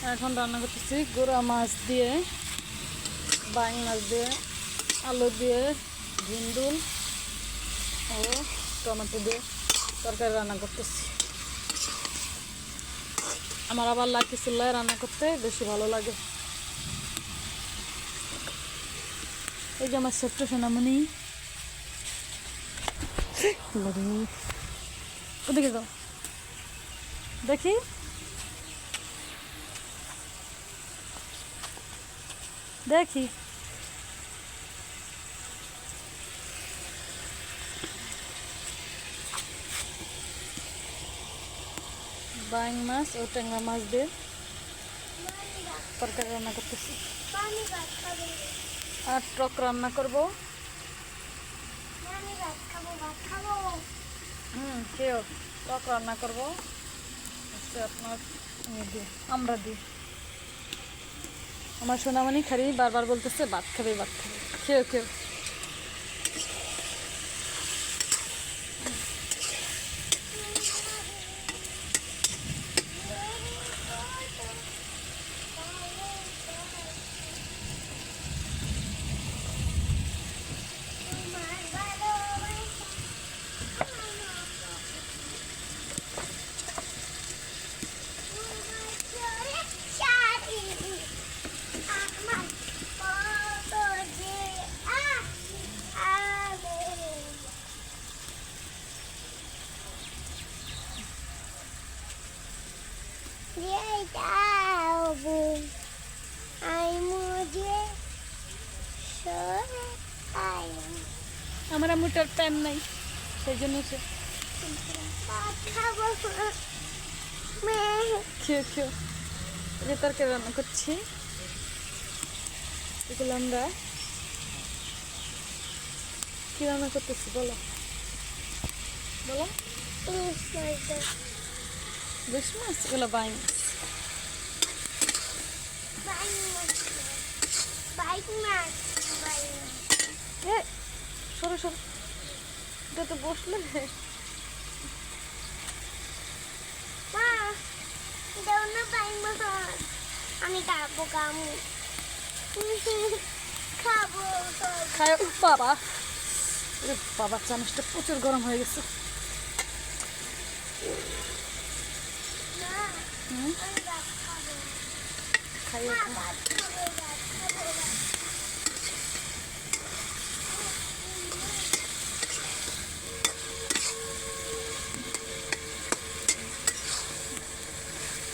এখন রান্না করতেছি গুঁড়া মাছ দিয়ে, বাইং মাছ দিয়ে, আলু দিয়ে, ঝিন্ডুল ও টমেটো দিয়ে তরকারি রান্না করতেছি। আমার আবার লাকি চুলায় রান্না করতে বেশি ভালো লাগে। এই যে আমার ছোট্ট সোনামণি, ওদিকে যাও দেখি। দেখি বাইং মাছ ও ট্যাংরা মাছ দিয়ে তরকারি রান্না করতেছি। আর টক রান্না করবো। কেউ টক রান্না করবো আপনার আমরা দিই। আমার সোনামণি খালি বারবার বলতেছে ভাত খাবে ভাত খাবে। কেউ কেউ আমার আম্মুটার টাইম নাই, সেই জন্য খেয়ে খেয়ে যে তরকারি রান্না করছি। এগুলো আমরা কি রান্না করতেছি বলো বলো। বেশ মাছ, এগুলো বাইং সরো সরো, এটা তো বসলে আমি খাবো কামু খাবো খায় বাবা। বাবা চামচটা প্রচুর গরম হয়ে গেছে। খাইয়ে